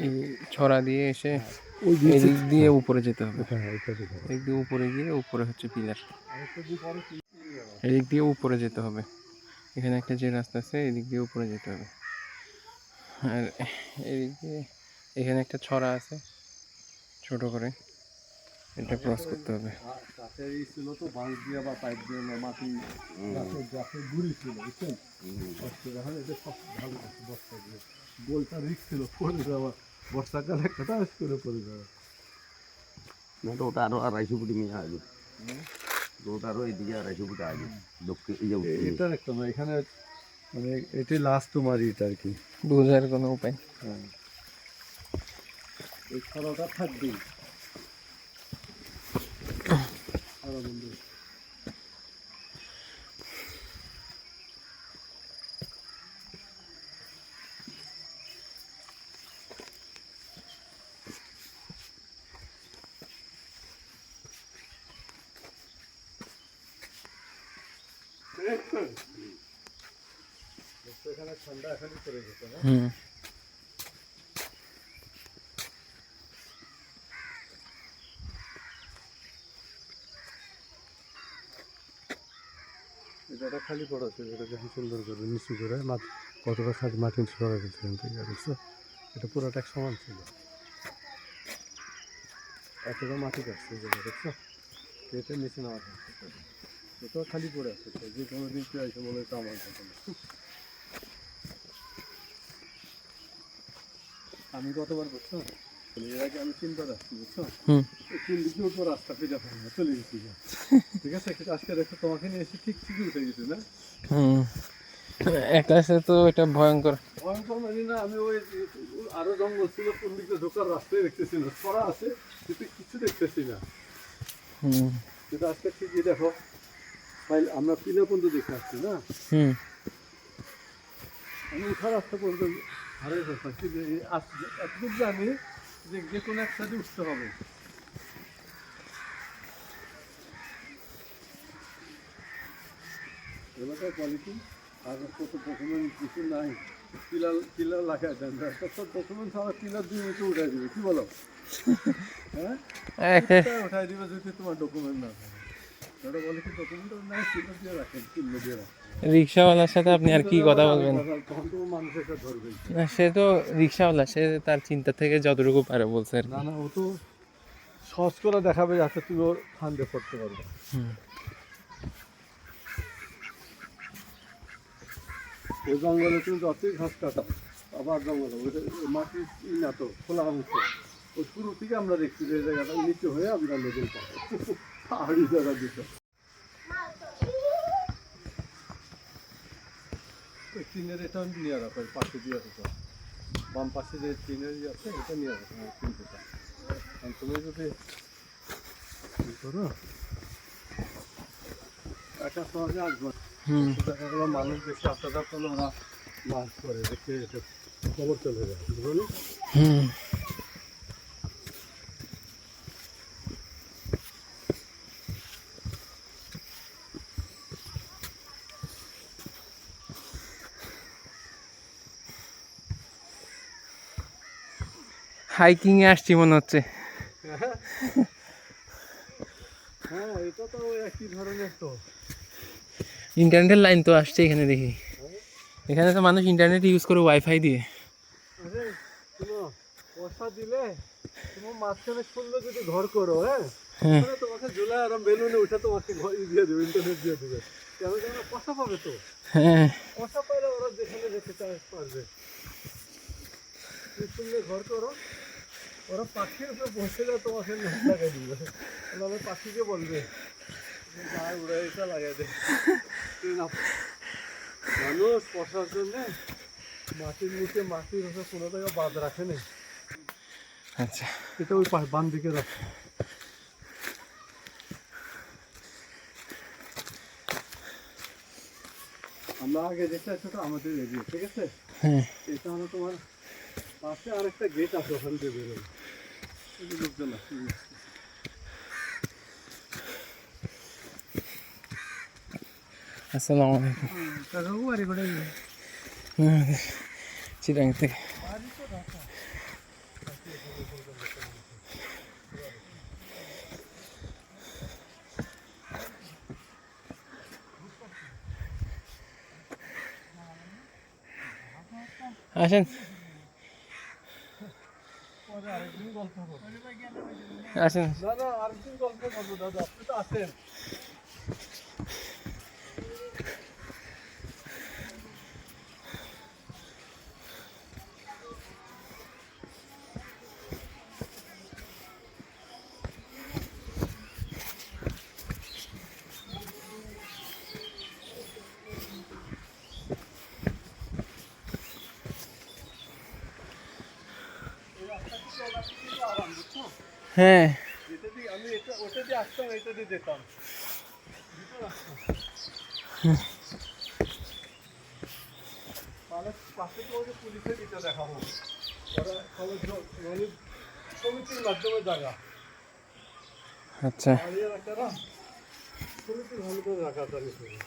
এই ছড়া দিয়ে এসে এদিক দিয়ে উপরে যেতে হবে। এদিক দিয়ে উপরে গিয়ে উপরে হচ্ছে পিলার, এদিক দিয়ে উপরে যেতে হবে। এখানে একটা যে রাস্তা আছে এদিক দিয়ে উপরে যেতে হবে। আর এদিক দিয়ে এখানে একটা ছড়া আছে ছোট করে, এটা ক্রস করতে হবে। ছিল তো বাঁশ দিয়ে বা পাইপ দিয়ে মাটি গাছের গুড়ি ছিল, বুঝছেন? এটা সব ভালো আছে, বর্ষা দিয়ে গোলটা রিক্স ছিল পড়ে যাওয়া, বর্ষাকালে হঠাৎ করে পড়ে যাওয়া। না তো ওটা আরো 250 ফুট নিয়ে আসবে, ওটা আরো এইদিকে 250 ফুট আসবে দক্ষিণ। এটা একটা না, এখানে মানে এটি লাস্ট তোমার এটা আর কি, বোঝার কোনো উপায়। হ্যাঁ এই ছড়াটা থাকবেই সারা বন্ধু। এখানে ঠান্ডা এখানে পড়ে যেত না। এটা খালি পড়াচ্ছে, এটা যখন সুন্দর করে নিচু করে কতটা খালি মাটি সরা গেছে এখান থেকে, দেখছো? এটা পুরোটা এক সমান ছিল, এতটা মাটি কাটছে দেখছো, এটা নিচে নেওয়া যাচ্ছে, এটাও খালি পড়ে আছে। যে কোনো দিন কেউ এসে বলে এটা আমার কথা না। আমি কতবার বুঝছো, এর আগে আমি 3 বার আসছি, বুঝছো? 3 দিকে উঠবো, রাস্তা ফিরে পাবো না, চলে গেছি। ঠিক আছে, আজকে দেখো তোমাকে নিয়ে এসে ঠিক ঠিকই উঠে গেছি না। একলাসে তো এটা ভয়ঙ্কর ভয়ঙ্কর মানে না, আমি ওই আরো জঙ্গল ছিল, কোন দিকে ঢোকার রাস্তায় দেখতেছি না, ছড়া আছে কিন্তু কিছু দেখতেছি না। কিন্তু আজকে ঠিকই দেখো, আমরা পিলা পর্যন্ত দেখে আসছি না, আমি উঠার রাস্তা পর্যন্ত হারিয়ে ফেলছি। এতটুকু জানি যে কোনো এক সাইডে উঠতে হবে। এলাকার কোয়ালিটি আর কত ডকুমেন্ট কিছু নাই, পিলার লাগাই দেন, সব ডকুমেন্ট আমার পিলার 2 মিনিটে উঠাই দিবে, কি বলো? হ্যাঁ, উঠাই দিবে যদি তোমার ডকুমেন্ট না থাকে। ওটা বলে কি ডকুমেন্ট নাই, পিলার দিয়ে রাখেন, পিলার দিয়ে রাখেন। রিক্সাওয়ালার সাথে আপনি আর কি কথা বলবেন? তখন তো মানুষের সাথে ধরবে না, সে তো রিক্সাওয়ালা, সে তার চিন্তা থেকে যতটুকু পারে বলছে আর না। ও তো সহজ করে দেখাবে যাতে তুমি ওর ফান্দে পড়তে পারবে। ওই জঙ্গলে তুমি যতই ঘাস কাটা, আবার জঙ্গলে মাটি না তো খোলা অংশ, ওই শুরু থেকে আমরা দেখছি যে জায়গাটা নিচে হয়ে আমরা লেভেল পাবো, পাহাড়ি জায়গা দিতে। টিনের এটা নিয়ে রাখো, পাশে দিয়ে রাখো, বাম পাশে যে টিনের আছে এটা নিয়ে রাখো, টিনটা। তুমি যদি করো একটা সহজে আসবো, দেখা গেলো মানুষ বেশি আসা যাক করলে ওরা মাছ করে দেখে খবর চলে যায়, বুঝলো? হাইকিং এ আসছি মনে হচ্ছে। হ্যাঁ, এটা তো একই ধরনের তো। ইন্টারনেটের লাইন তো আসছে এখানে দেখি, এখানে তো মানুষ ইন্টারনেট ইউজ করে ওয়াইফাই দিয়ে। আরে শুনো, পয়সা দিলে তুমি মাঝখানে সুন্দর যদি ঘর করো, হ্যাঁ, তোমাকে ঝুলা আর বেলুনে উঠে তোমাকে ঘর দিয়ে দেবে, ইন্টারনেট দিয়ে দেবে। কেন যেন পয়সা পাবে তো, পয়সা পাইলে ওরা যেখানে যেতে চায় পারবে। তুমি সুন্দর ঘর করো, ওরা পাখির উপরে বসে যায়, তোমাকে লাগাই দিবে, তাহলে পাখিকে বলবে গায়ে উড়ে এটা লাগাই দেয়। মানুষ পয়সার জন্যে মাটির নিচে মাটির উপরে কোনো জায়গায় বাঁধ রাখে নেই। আচ্ছা, এটা ওই বাম দিকে রাখে। আমরা আগে যেটা সেটা আমাদের এরিয়া, ঠিক আছে? এটা হলো তোমার পাশে আরেকটা গেট আছে, ওখান দিয়ে বেরোবে লোকজন আছে। আসসালামু আলাইকুম। চিটাং থেকে আসেন পরে আরেকদিন গল্প করবো। আসেন। দাদা আরেকদিন গল্প করবো দাদা, আপনি তো আসেন। হ্যাঁ যেটা দিয়ে আমি ওটা দিয়ে আসতাম, এটা দিয়ে যেতাম। পাশে তো ওই যে পুলিশের দিতে দেখাবো, ওরা মানে সমিতির মাধ্যমে জায়গা আচ্ছা বাড়িয়ে রাখারা সমিতির ভালো করে রাখা তার হিসেবে।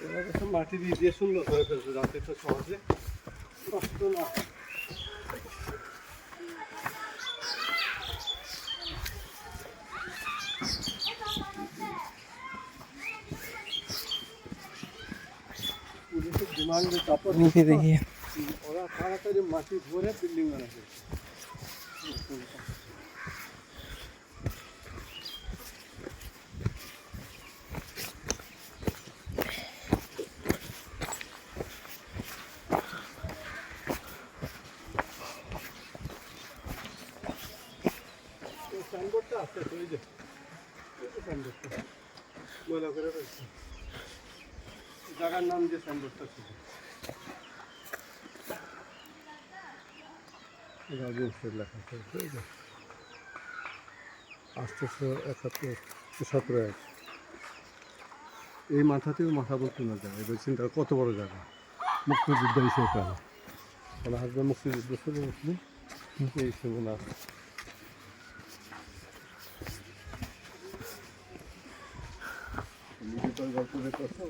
এরা সব মাটি দিয়ে সুন্দর করে ফেলছে, যাতে তো সহজে নষ্ট না হয়। পুলিশের ডিমান্ডে তারপর নিচে দেখি ওরা তাড়াতাড়ি মাটি ভরে বিল্ডিং বানাচ্ছে। সাইনবোর্ডটা আছে তো, এই যে সাইনবোর্ডটা ময়লা করে ফেলছে, জায়গার নাম দিয়ে সাইনবোর্ডটা ছিল। লেখা আছে আসতেছে 71-17 এই মাথাতেও মাথা বলতে না যায়। এবার চিন্তা কত বড় জায়গা, মুক্তিযুদ্ধ হিসেবে কালে আমার হাজব্যান্ড মুক্তিযুদ্ধ ছিল মুসলিম, এই হিসেবে না। গল্প করছে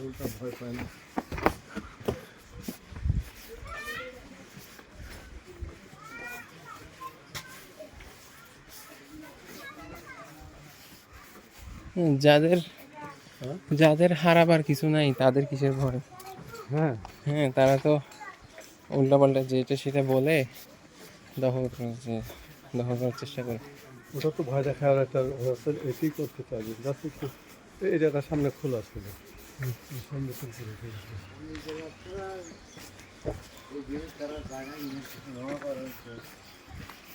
ওটা ভয় পায় না। যাদের হ্যাঁ? যাদের হারাবার কিছু নাই তাদের কিসের ভয়? হ্যাঁ হ্যাঁ তারা তো উল্টাপাল্টা যেটা সেটা বলে দখল করার চেষ্টা করে। ওটা তো ভয় দেখার একটা এটাই করতে চাইবে, জাস্ট একটু এই জায়গার সামনে খোলা ছিল, সামনে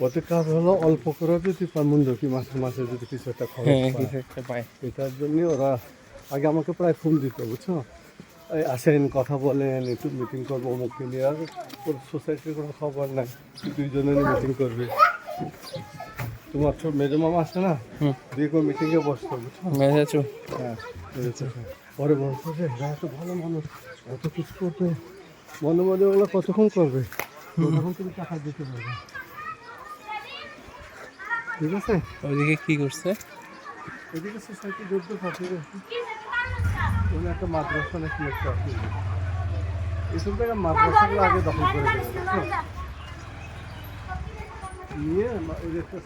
ওদের কাজ হলো অল্প করে যদি মন্দ কি মাসে মাসে যদি কিছু একটা খরচ হ্যাঁ পায়, কিছু একটা পায়। এটার জন্য ওরা আগে আমাকে প্রায় ফোন দিত, বুঝছো, এই আসেন কথা বলেন, একটু মিটিং করবো অমুককে নিয়ে। আর ওর সোসাইটির কোনো খবর নাই, দুইজনের মিটিং করবে। তোমার ছোট মেজো মামা আসে না, দিয়ে কোনো মিটিংয়ে বসতো, বুঝছো। মেজাচু হ্যাঁ পরে বলতো যে এরা এত ভালো মানুষ, এত কিছু করবে, মনে মনে ওগুলো কতক্ষণ করবে, তখন তুমি টাকা দিতে পারবে। ঠিক আছে, ওইদিকে কি করছে? এদিকে সোসাইটি যুদ্ধ থাকে, ওখানে একটা মাদ্রাসা নাকি একটা আছে, এইসব জায়গায় মাদ্রাসাগুলো আগে দখল করে দেবে, বুঝছো, নিয়ে এই যে একটা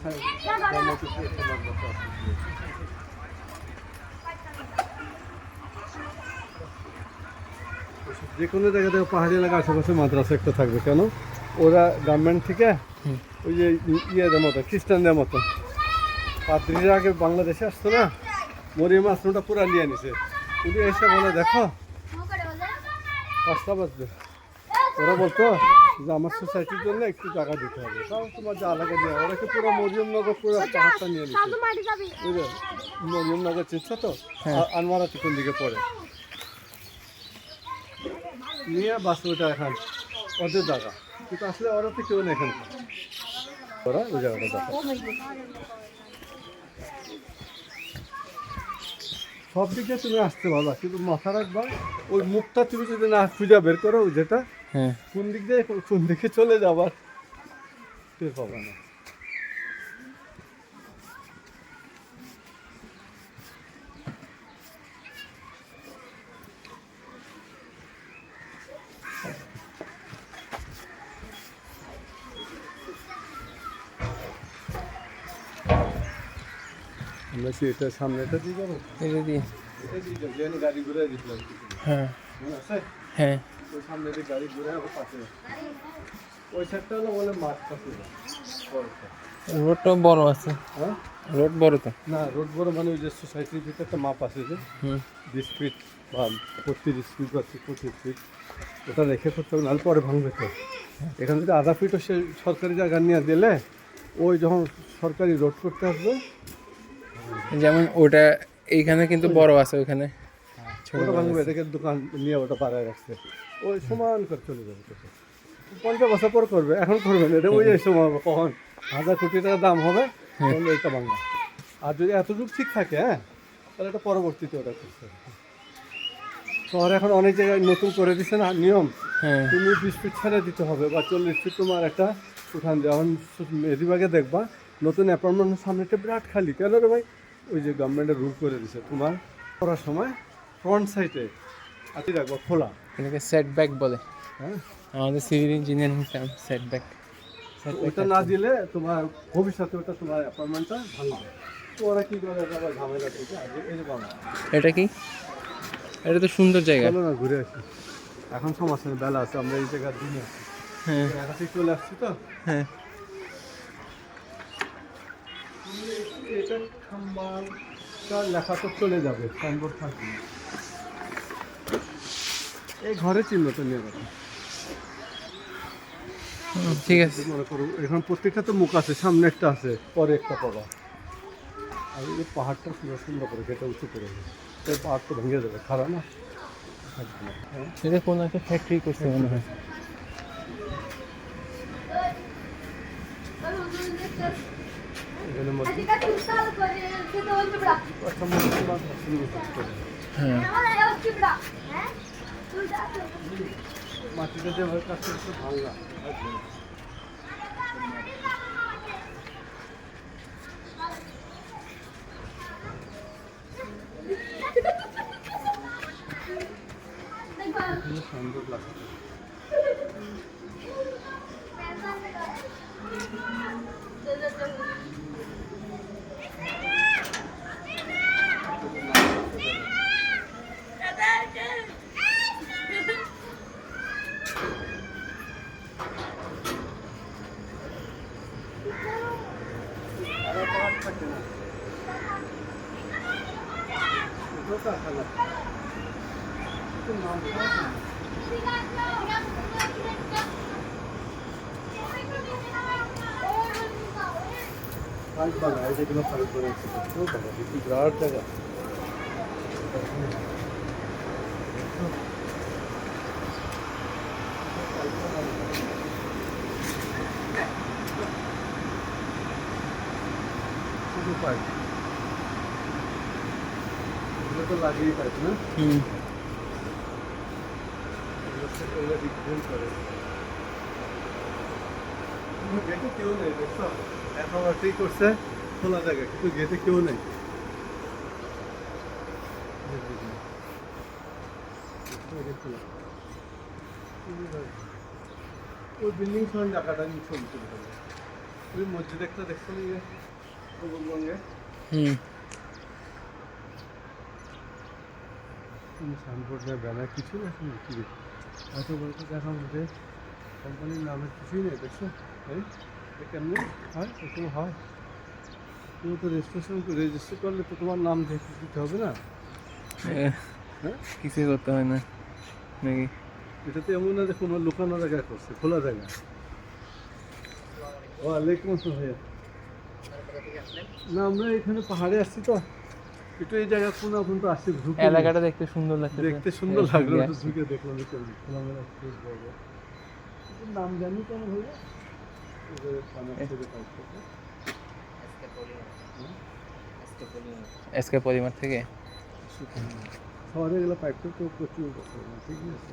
মাদ্রাসা আছে। যে কোনো জায়গা থেকে পাহাড়ি এলাকা আশেপাশে মাদ্রাসা একটা থাকবে, কেন ওরা গভর্নমেন্ট থেকে ওই যে ইয়েদের মতো খ্রিস্টানদের মতো পাদ্রীরা আগে বাংলাদেশে আসতো না, মরিয়ম আশ্রমটা পুরা নিয়ে নিছে। উনি এসে বলে দেখো 5টা বাজবে, ওরা বলতো যে আমার সোসাইটির জন্য একটু জায়গা দিতে হবে, তাও তোমার যা লাগে নিয়ে, ওরা কি পুরো মরিয়মনগর পুরো পাহাড়টা নিয়ে নিচ্ছে। বুঝলে মরিয়মনগর চিনছো তো, আনমারাতি কোন দিকে পড়ে, নিয়ে বাস ওইটা এখন ওদের জায়গা, কিন্তু আসলে ওরা তো কেউ নেই এখানকার, ওরা ওই জায়গাটা দেখা। সব দিকে তুমি আসতে পারবা, কিন্তু মাথা রাখবা ওই মুখটা তুমি যদি না খুঁজে বের করো, ওই যেটা হ্যাঁ কোন দিক দিয়ে কোন দিকে চলে যাবার টের পাবা না। আমরা কি এটা সামনেটা দিয়ে যাবো? এটা দিয়ে এটা দিয়ে যাবো, যেখানে গাড়ি ঘুরে দিচ্ছিলাম। হ্যাঁ মনে আছে? হ্যাঁ ওই সামনে দিয়ে গাড়ি ঘুরে আবার পাশে। ওই সাইডটা হলো বলে মাঠ পাশে। বড়টা। রোডটা বড় আছে, হ্যাঁ? রোড বড় তো। না, রোড বড় মানে ওই যে সোসাইটির ভিতরে একটা মাপ আছে যে 20 ফিট বা 32 ফিট বা 25 ফিট, ওটা রেখে করতে হবে, নাহলে পরে ভাঙবে তো। এখান থেকে আধা ফিটও সে সরকারি জায়গা নিয়ে দিলে ওই যখন সরকারি রোড করতে আসবে যেমন ওটা এইখানে কিন্তু বড় আছে, ওইখানে ওটা ভাঙবে, এটাকে দোকান নিয়ে ওটা পাড়ায় রাখছে, ওই সমান করে চলে যাবে। 50 বছর পর করবে, এখন করবে না, এটা ওই সময় হবে কখন 1000 কোটি টাকা দাম হবে তাহলে এটা ভাঙবে। আর যদি এতটুকু ঠিক থাকে, হ্যাঁ, তাহলে এটা পরবর্তীতে ওটা করতে হবে। শহরে এখন অনেক জায়গায় নতুন করে দিচ্ছে না নিয়ম, হ্যাঁ তুমি 20 ফিট ছেড়ে দিতে হবে বা 40 ফিট তোমার একটা উঠান দিয়ে। এখন মেদিবাগে দেখবা নতুন অ্যাপার্টমেন্টের সামনেটা বিরাট খালি, কেন রে ভাই? ওই যে গভর্নমেন্টের রুল করে দিছে, তোমার করার সময় ফ্রন্ট সাইডে আতি রাখবা খোলা, এটাকে সেটব্যাক বলে, হ্যাঁ। আমাদের সিভিল ইঞ্জিনিয়ারিং টার্ম সেটব্যাক। ওটা না দিলে তোমার ভবিষ্যতে ওটা তোমার অ্যাপার্টমেন্টটা ভাঙবে। তো ওরা কী করে, এটা আবার ঝামেলা থেকে আগে এই যে বাবা, এটা কি? এটা তো সুন্দর জায়গা। চলো না ঘুরে আসি, এখন সমস্যা নেই, বেলা আছে, আমরা এই জায়গার দিনে আছি, হ্যাঁ একাতে চলে আসছি তো। হ্যাঁ এটা খাম্বারটা লেখা তো চলে যাবে, সাইনবোর্ড থাকবে না। এই ঘরে চিহ্ন তো নিয়ে গেছে, ঠিক আছে। মনে করো এখন প্রত্যেকটা তো মুখ আছে, সামনে একটা আছে, পরে একটা পড়া। আর এই পাহাড়টা পুরো সুন্দর করে কেটে উঁচু করে এই পাহাড় তো ভেঙে যাবে, খারাপ না থাকবে না, হ্যাঁ। এটা কোনো একটা ফ্যাক্টরি করছে মনে হয়। এখানে মধ্যে একটা মুসলমান হ্যাঁ মাটিটা যেভাবে কাজ করছে ভাঙা। সুন্দর লাগে। থাকে না, এটাও কারখানা। কিন্তু নাম খারাপ না। পাইপ বানা, এই যেগুলো পাইপ বানাচ্ছে, খুব ভালো, দেখি বিরাট জায়গা। শুধু পাইপ, এগুলো তো লাগিয়ে পাইপ না, এগুলো বিক্রি করে। গেটে কেউ নেই, দেখছো? এখন ঠিক করছে খোলা জায়গা, কিন্তু গেটে কেউ নেই। ওই বিল্ডিং সহ জায়গাটা আমি ছবি তুলে দেবো। ওই মসজিদ একটা দেখছো না পূর্ববঙ্গে, সাইনবোর্ড নেই, ব্যানার কিছু না, কি এত বলতে দেখা মধ্যে কোম্পানির নামের কিছুই নেই, দেখছো? কেমনি হয়, এরকম হয়? তুমি তো রেজিস্ট্রেশন রেজিস্টার করলে তো তোমার নাম দেখে দিতে হবে না? হ্যাঁ, কিছুই করতে হয় না নাকি? এটা তো এমন না যে কোনো লুকানো জায়গায় করছে, খোলা জায়গা। ওয়ালাইকুম আসসালাম ভাইয়া। না, আমরা এখানে পাহাড়ে আসছি তো, একটু এই জায়গা কোন এখন তো আসছি, এলাকাটা দেখতে সুন্দর লাগছে, দেখতে সুন্দর লাগলো, একটু ঢুকে দেখলাম খোলামেলা স্পেস বলবো। নাম জানি কেন ভাইয়া? এসকে পলিমার থেকে শহরে গেলে পাইপটা তো প্রচুর, ঠিক আছে,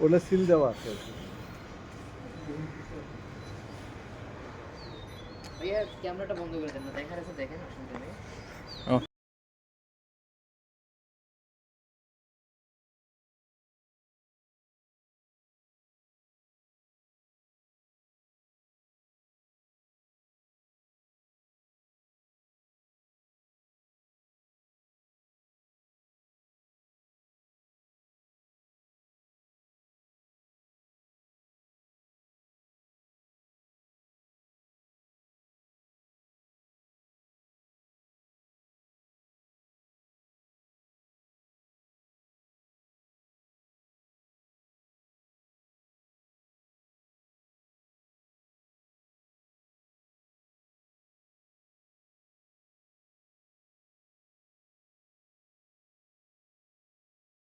ওটা সিল দেওয়া আছে। भैया कैमराটা বন্ধ করে দেন না, দেখার আছে দেখেন, অসুবিধা নেই। ওকে।